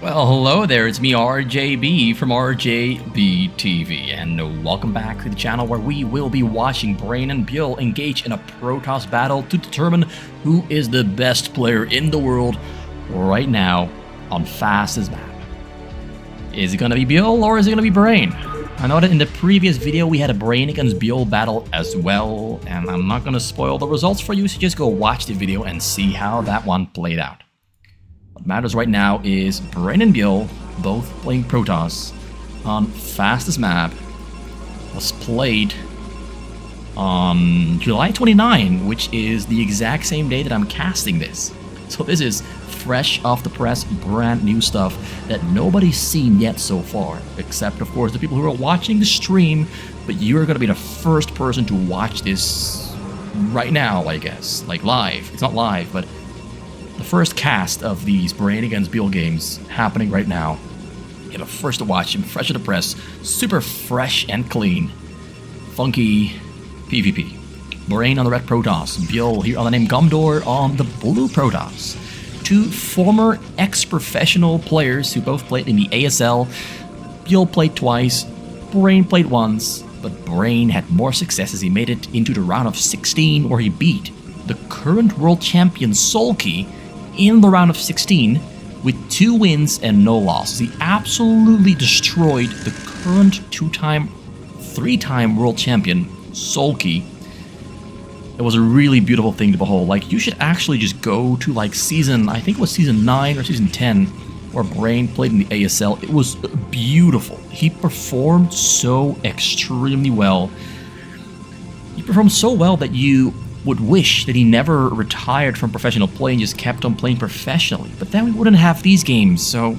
Well, hello there, it's me RJB from RJB TV, and welcome back to the channel where we will be watching Brain and Byul engage in a PROTOSS battle to determine who is the best player in the world right now on fastest map. Is it gonna be Byul or is it gonna be Brain? I know that in the previous video we had a Brain against Byul battle as well, and I'm not gonna spoil the results for you, so just go watch the video and see how that one played out. What matters right now is Brain and Byul, both playing PROTOSS on fastest map, was played on July 29, which is the exact same day that I'm casting this. So this is fresh off the press, brand new stuff that nobody's seen yet so far, except of course the people who are watching the stream, but you're gonna be the first person to watch this right now, I guess, like live. It's not live, but the first cast of these Brain against Byul games happening right now. You're the first to watch them, fresh to the press, super fresh and clean. Funky PvP. Brain on the red PROTOSS, Byul here on the name Gumdor on the blue PROTOSS. Two former ex-professional players who both played in the ASL. Byul played twice, Brain played once, but Brain had more success as he made it into the round of 16 where he beat the current world champion Sulky in the round of 16 with 2 wins and no losses. He absolutely destroyed the current 3-time world champion Sulky. It was a really beautiful thing to behold. Like, you should actually just go to like season, I think it was season 9 or season 10, where Brain played in the ASL. It was beautiful. He performed so extremely well. He performed so well that you would wish that he never retired from professional play and just kept on playing professionally. But then we wouldn't have these games, so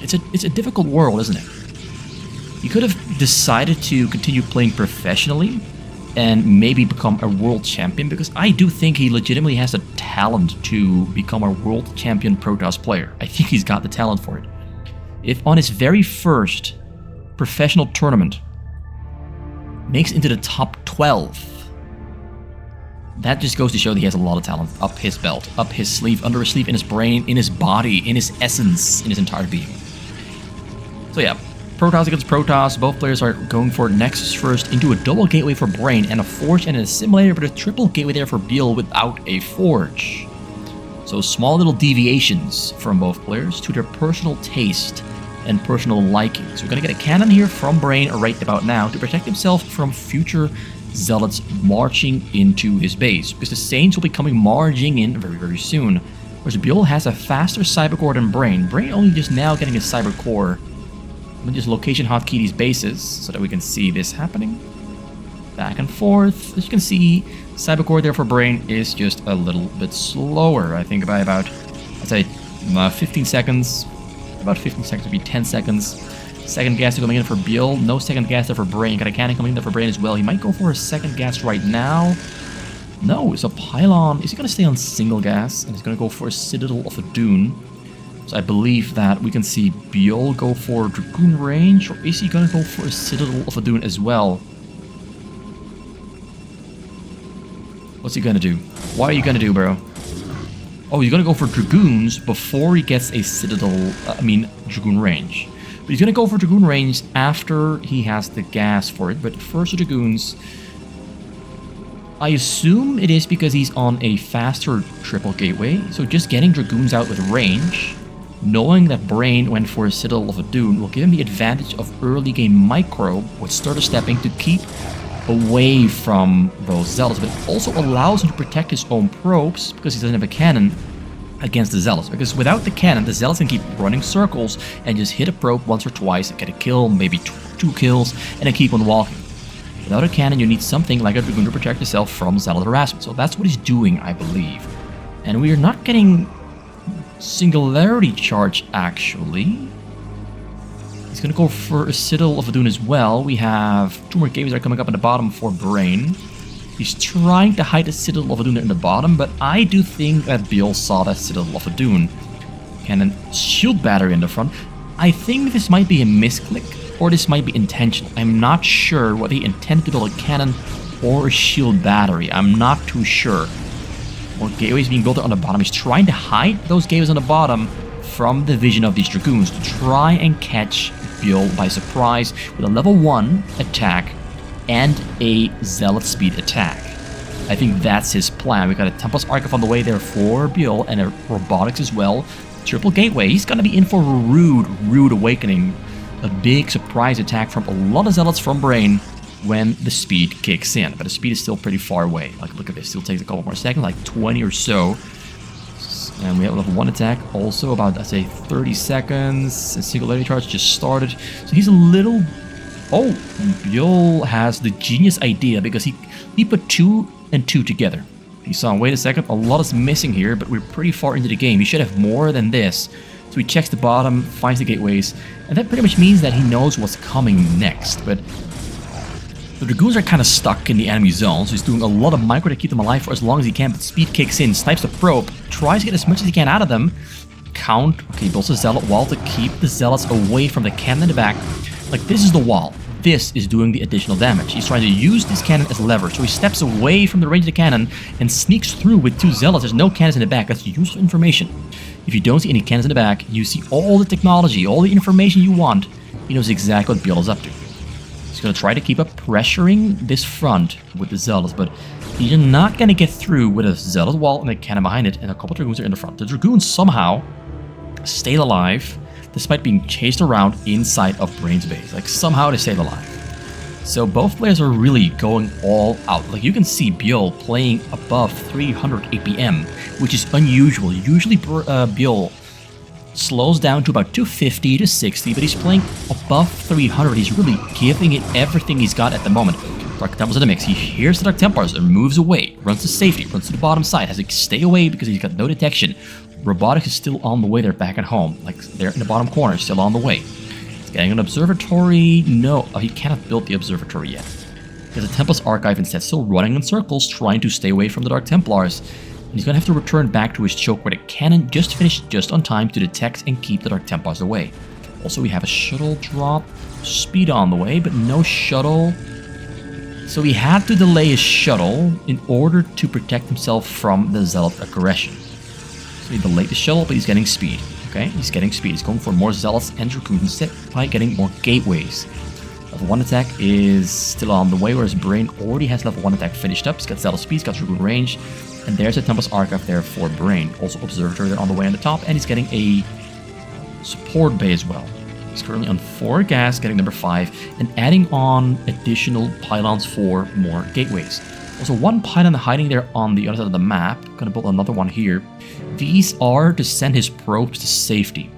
it's a difficult world, isn't it? You could have decided to continue playing professionally and maybe become a world champion, because I do think he legitimately has the talent to become a world champion PROTOSS player. I think he's got the talent for it. If on his very first professional tournament makes into the top 12, that just goes to show that he has a lot of talent up his belt, up his sleeve, under his sleeve, in his brain, in his body, in his essence, in his entire being. So yeah, PROTOSS against PROTOSS, both players are going for Nexus first into a double gateway for Brain and a Forge and a Assimilator, but a triple gateway there for Byul without a Forge. So small little deviations from both players to their personal taste and personal liking. So we're going to get a cannon here from Brain right about now to protect himself from future Zealots marching into his base, because the Saints will be coming marching in very soon. Whereas Byul has a faster cyber core than Brain. Brain only just now getting his cyber core. Let me just location hotkey these bases so that we can see this happening. Back and forth. As you can see, cyber core there for Brain is just a little bit slower. I think by about, I'd say 15 seconds. About 15 seconds would be 10 seconds. Second gas coming in for Byul. No second gas there for Brain. Got a cannon coming in there for Brain as well. He might go for a second gas right now. No, it's a pylon. Is he going to stay on single gas? And he's going to go for a Citadel of a Dune. So I believe that we can see Byul go for Dragoon range. Or is he going to go for a Citadel of a Dune as well? What's he going to do? What are you going to do, bro? Oh, he's going to go for Dragoons before he gets a Citadel, Dragoon range. But he's going to go for Dragoon range after he has the gas for it. But first the Dragoons, I assume it is because he's on a faster triple gateway. So just getting Dragoons out with range, knowing that Brain went for a Citadel of a Dune, will give him the advantage of early game micro with starter stepping to keep away from those Zealots. But it also allows him to protect his own probes because he doesn't have a cannon against the Zealots, because without the cannon, the Zealots can keep running circles and just hit a probe once or twice and get a kill, maybe 2 kills, and then keep on walking. Without a cannon, you need something like a Dragoon to protect yourself from Zealot harassment. So that's what he's doing, I believe. And we are not getting Singularity Charge, actually. He's going to go for a Citadel of a Dune as well. We have 2 more games that are coming up at the bottom for Brain. He's trying to hide the Citadel of a Dune in the bottom, but I do think that Byul saw that Citadel of a Dune. Cannon shield battery in the front. I think this might be a misclick, or this might be intentional. I'm not sure whether he intended to build a cannon or a shield battery. I'm not too sure. More gateways being built on the bottom. He's trying to hide those gateways on the bottom from the vision of these Dragoons to try and catch Byul by surprise with a level 1 attack and a Zealot speed attack. I think that's his plan. We got a Tempest Archive on the way there for Byul and a Robotics as well. Triple Gateway. He's gonna be in for a rude awakening. A big surprise attack from a lot of Zealots from Brain when the speed kicks in. But the speed is still pretty far away. Like, look at this. Still takes a couple more seconds, like 20 or so. And we have a level 1 attack also about, I'd say, 30 seconds. And Singularity Charge just started. So he's a little... Oh, Byul has the genius idea because he put 2 and 2 together. He saw, wait a second, a lot is missing here, but we're pretty far into the game. He should have more than this. So he checks the bottom, finds the gateways, and that pretty much means that he knows what's coming next. But the Dragoons are kind of stuck in the enemy zone, so he's doing a lot of micro to keep them alive for as long as he can, but speed kicks in, snipes the probe, tries to get as much as he can out of them. Count, okay, builds a Zealot wall to keep the Zealots away from the cannon in the back. Like, this is the wall. This is doing the additional damage. He's trying to use this cannon as lever, so he steps away from the range of the cannon and sneaks through with 2 Zealots. There's no cannons in the back. That's useful information. If you don't see any cannons in the back, you see all the technology, all the information you want. He knows exactly what Byul is up to. He's going to try to keep up pressuring this front with the Zealots, but he's not going to get through with a Zealot wall and a cannon behind it, and a couple of Dragoons are in the front. The Dragoons somehow stay alive despite being chased around inside of Brain's base. Like, somehow they stayed alive. So both players are really going all out. Like, you can see Byul playing above 300 APM, which is unusual. Usually Byul slows down to about 250 to 60, but he's playing above 300. He's really giving it everything he's got at the moment. Dark Templars in the mix. He hears the Dark Templars and moves away. Runs to safety, runs to the bottom side. Has to stay away because he's got no detection. Robotics is still on the way. They're back at home. Like, they're in the bottom corner, still on the way. He's getting an observatory. No, he cannot build the observatory yet. He has a Tempest Archive instead, still running in circles, trying to stay away from the Dark Templars. And he's going to have to return back to his choke where the cannon just finished just on time to detect and keep the Dark Templars away. Also, we have a shuttle drop. Speed on the way, but no shuttle. So he had to delay his shuttle in order to protect himself from the Zealot aggression. So he delayed the shuttle, but he's getting speed. Okay, he's getting speed. He's going for more Zealots and Dragoons instead by getting more gateways. Level 1 attack is still on the way, whereas Brain already has level 1 attack finished up. He's got Zealot speed, he's got Dragoon range, and there's a Tempest Archive there for Brain. Also Observatory there on the way on the top, and he's getting a support bay as well. He's currently on 4 gas, getting number 5, and adding on additional pylons for more gateways. Also, 1 pylon hiding there on the other side of the map. Gonna build another one here. These are to send his probes to safety.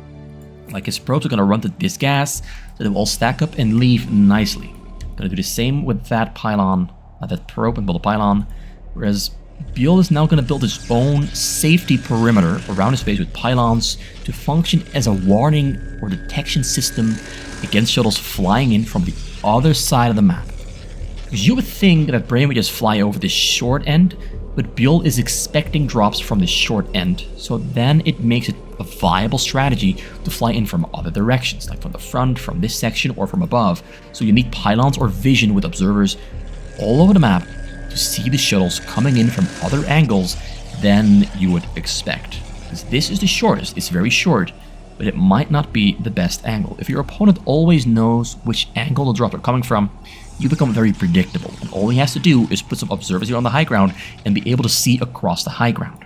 Like, his probes are gonna run to this gas, so they will all stack up and leave nicely. Gonna do the same with that pylon, that probe, and build a pylon. Whereas Byul is now gonna build his own safety perimeter around his base with pylons to function as a warning or detection system against shuttles flying in from the other side of the map. Because you would think that Brain would just fly over this short end, but Byul is expecting drops from this short end, so then it makes it a viable strategy to fly in from other directions, like from the front, from this section, or from above. So you need pylons or vision with observers all over the map to see the shuttles coming in from other angles than you would expect. Because this is the shortest, it's very short, but it might not be the best angle. If your opponent always knows which angle the drops are coming from, you become very predictable, and all he has to do is put some observers here on the high ground and be able to see across the high ground.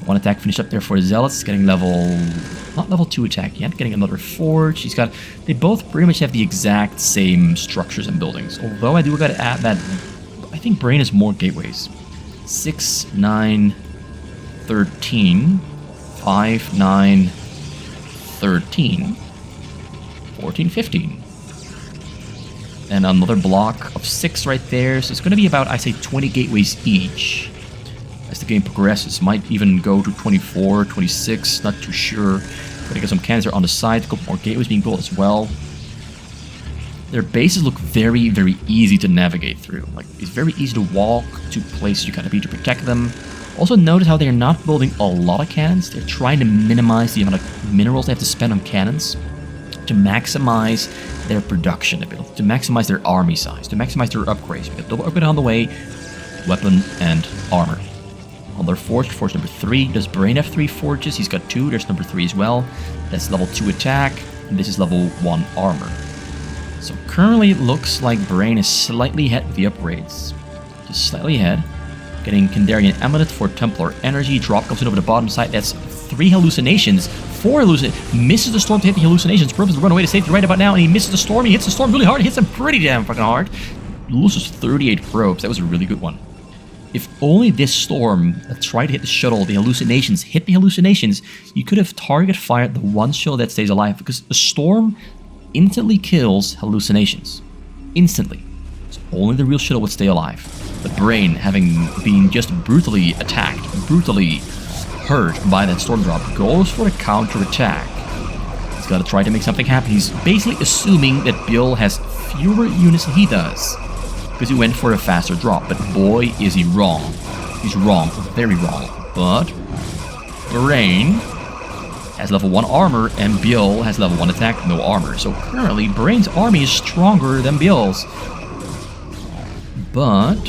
1 attack finished up there for the Zealots, getting not level 2 attack yet, getting another forge. They both pretty much have the exact same structures and buildings, although I do gotta add that I think Brain has more gateways. 6, 9, 13, 5, 9, 13, 14, 15. And another block of 6 right there. So it's going to be about, I say, 20 gateways each. As the game progresses, might even go to 24, 26, not too sure. Gonna get some cannons there on the side, a couple more gateways being built as well. Their bases look very, very easy to navigate through. Like, it's very easy to walk to places you gotta be to protect them. Also notice how they're not building a lot of cannons. They're trying to minimize the amount of minerals they have to spend on cannons to maximize their production ability, to maximize their army size, to maximize their upgrades. We got double upgrade on the way, weapon and armor. Another forge number 3. Does Brain have 3 forges? He's got 2. There's number 3 as well. That's level 2 attack, and this is level 1 armor. So currently it looks like Brain is slightly ahead with the upgrades. Just slightly ahead. Getting Kandarian Amulet for Templar Energy. Drop comes in over the bottom side. That's 3 hallucinations. 4 hallucinations. Misses the storm to hit the hallucinations. Purpose to run away to safety right about now, and he misses the storm. He hits the storm really hard. He hits him pretty damn fucking hard. Loses 38 probes. That was a really good one. If only this storm that tried to hit the shuttle, the hallucinations, hit the hallucinations, you could have target fired the one shuttle that stays alive, because the storm instantly kills hallucinations. Instantly. So only the real shuttle would stay alive. But Brain, having been just brutally attacked, brutally hurt by that storm drop, goes for a counter attack. He's got to try to make something happen. He's basically assuming that Byul has fewer units than he does, because he went for a faster drop. But boy, is he wrong. He's wrong. Very wrong. But Brain has level 1 armor, and Byul has level 1 attack, no armor. So currently, Brain's army is stronger than Byul's. But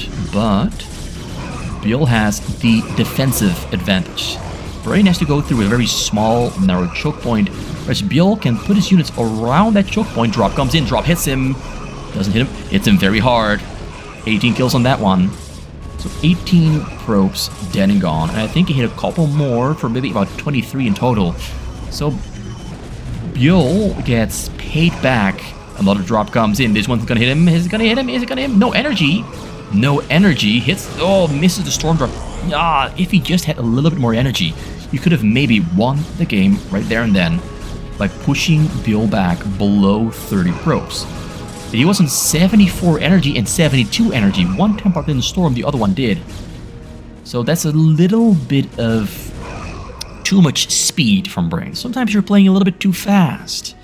Byul has the defensive advantage. Brain has to go through a very small, narrow choke point, whereas Byul can put his units around that choke point. Drop comes in, drop hits him. Doesn't hit him, hits him very hard. 18 kills on that one. So 18 probes dead and gone. And I think he hit a couple more for maybe about 23 in total. So Byul gets paid back. Another drop comes in. This one's gonna hit him. Is it gonna hit him? Is it gonna hit him? No energy. No energy. Hits. Oh, misses the storm drop. Ah, if he just had a little bit more energy, you could have maybe won the game right there and then by pushing Byul back below 30 probes. He was on 74 energy and 72 energy. One Templar didn't storm, the other one did. So that's a little bit of too much speed from Brain. Sometimes you're playing a little bit too fast,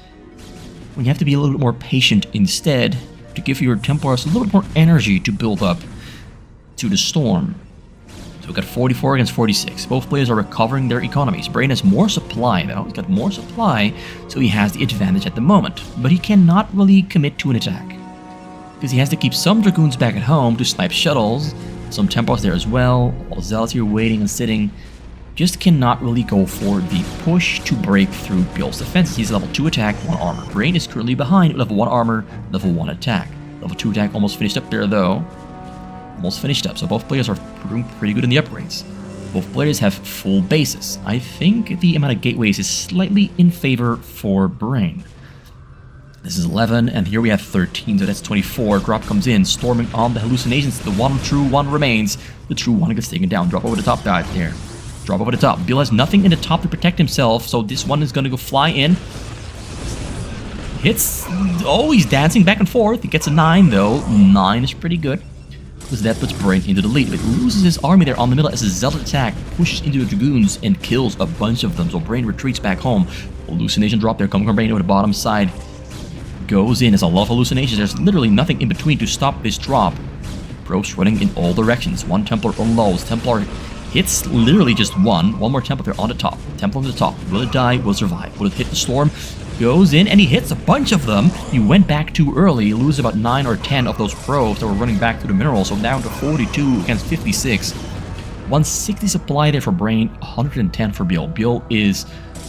when you have to be a little bit more patient instead, to give your Templars a little bit more energy to build up to the storm. So we've got 44 against 46. Both players are recovering their economies. Brain has more supply though. He's got more supply, so he has the advantage at the moment. But he cannot really commit to an attack, because he has to keep some Dragoons back at home to snipe shuttles. Some Templars there as well. All the Zealots here waiting and sitting. Just cannot really go for the push to break through Byul's defenses. He's level 2 attack, 1 armor. Brain is currently behind, level 1 armor, level 1 attack. Level 2 attack almost finished up there though. Almost finished up, so both players are doing pretty good in the upgrades. Both players have full bases. I think the amount of gateways is slightly in favor for Brain. This is 11, and here we have 13, so that's 24. Drop comes in, storming on the hallucinations. The one true one remains. The true one gets taken down. Drop over the top guy there. Drop over the top. Byul has nothing in the top to protect himself, so this one is going to go fly in. Hits. Oh, he's dancing back and forth. He gets a 9, though. 9 is pretty good, because that puts Brain into the lead. But loses his army there on the middle as a Zealot attack pushes into the Dragoons and kills a bunch of them. So Brain retreats back home. Hallucination drop there coming from Brain over the bottom side. Goes in as a lot of hallucinations. There's literally nothing in between to stop this drop. Probes running in all directions. One Templar unloads. Templar hits literally just one. One more Templar there on the top. Templar on the top. Will it die? Will it survive? Will it hit the storm? Goes in and he hits a bunch of them. He went back too early. Loses about 9 or 10 of those probes that were running back to the mineral. So down to 42 against 56. 160 supply there for Brain. 110 for Byul. Byul is,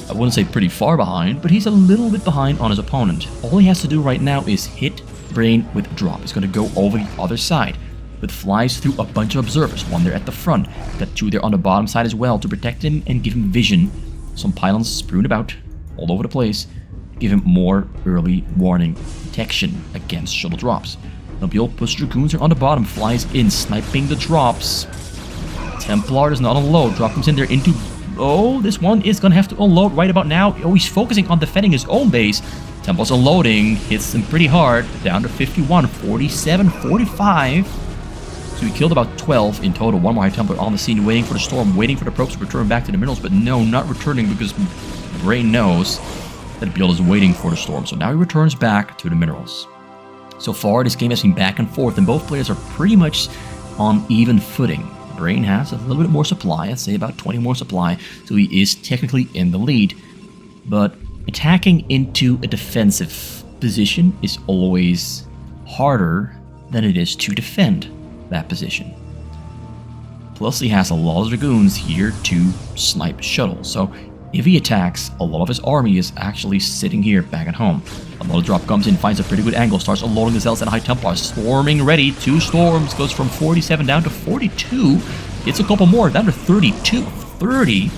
I wouldn't say pretty far behind, but he's a little bit behind on his opponent. All he has to do right now is hit Brain with a drop. He's going to go over the other side, but flies through a bunch of observers. One there at the front. Got 2 there on the bottom side as well to protect him and give him vision. Some pylons strewn about all over the place. Give him more early warning protection against shuttle drops. Now Byul puts Dragoons there on the bottom, flies in, sniping the drops. Templar does not unload. Drop comes in there into... Oh, this one is going to have to unload right about now. Oh, he's focusing on defending his own base. Templar's unloading. Hits him pretty hard. Down to 51, 47, 45. So he killed about 12 in total. One more High Templar on the scene, waiting for the storm, waiting for the probes to return back to the minerals. But no, not returning, because Brain knows that Byul is waiting for the storm. So now he returns back to the minerals. So far, this game has been back and forth, and both players are pretty much on even footing. Brain has a little bit more supply, I'd say about 20 more supply, so he is technically in the lead. But attacking into a defensive position is always harder than it is to defend that position. plus he has a lot of Dragoons here to snipe shuttle. So if he attacks, a lot of his army is actually sitting here back at home. Another drop comes in, finds a pretty good angle, starts unloading the cells, and High Templar storming ready. 2 storms, goes from 47 down to 42. Gets a couple more, down to 32. 30.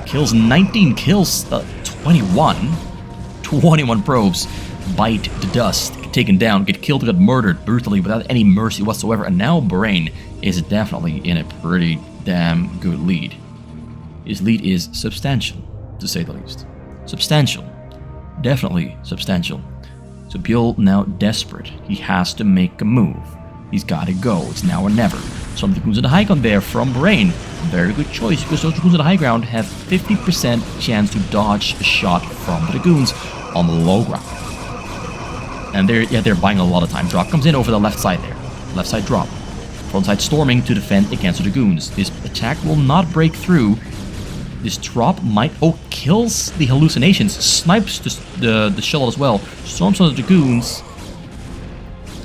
Kills 19, kills 21. 21 probes bite to dust, get taken down, get killed, get murdered brutally without any mercy whatsoever. And now Brain is definitely in a pretty damn good lead. His lead is substantial, to say the least. Substantial. Definitely substantial. So Byul now desperate. He has to make a move. He's got to go. It's now or never. Some Dragoons on the high ground there from Brain. Very good choice, because those Dragoons on the high ground have 50% chance to dodge a shot from the Dragoons on the low ground. And they're buying a lot of time. Drop comes in over the left side there. Left side drop. Front side storming to defend against the Dragoons. This attack will not break through. This drop might... Oh, kills the hallucinations. Snipes the shuttle as well. Storms on the Dragoons.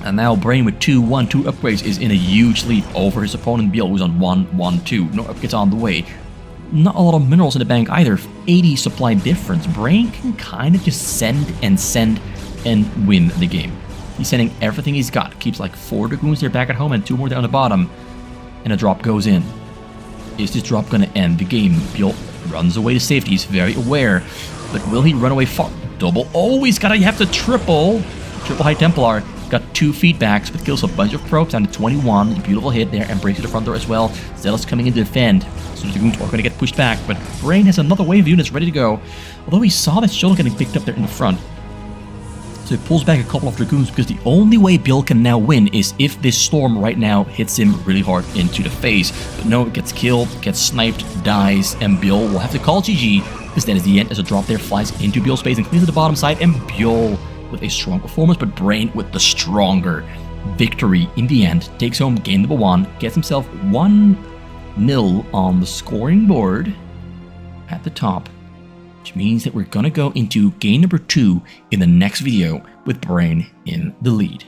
And now Brain with 2-1-2 upgrades is in a huge lead over his opponent Byul, who's on 1-1-2. No upgrades on the way. Not a lot of minerals in the bank either. 80 supply difference. Brain can kind of just send and win the game. He's sending everything he's got. Keeps like 4 Dragoons there back at home and 2 more down the bottom. And a drop goes in. Is this drop going to end the game? Byul runs away to safety. He's very aware. But will he run away far? Double. Oh, he's got to have to triple. Triple High Templar. Got 2 feedbacks, but kills a bunch of probes down to 21. Beautiful hit there, and breaks to the front door as well. Zealous coming in to defend. So the Dragoons are going to get pushed back, but Brain has another wave of units ready to go. Although he saw that shuttle getting picked up there in the front. So he pulls back a couple of Dragoons, because the only way Byul can now win is if this storm right now hits him really hard into the face. But no, it gets killed, gets sniped, dies, and Byul will have to call GG, because then is the end as a drop there flies into Byul's space and cleans to the bottom side, and Byul with a strong performance, but Brain with the stronger victory in the end. Takes home game number 1, gets himself 1-0 on the scoring board at the top. Which means that we're gonna go into game number 2 in the next video with Brain in the lead.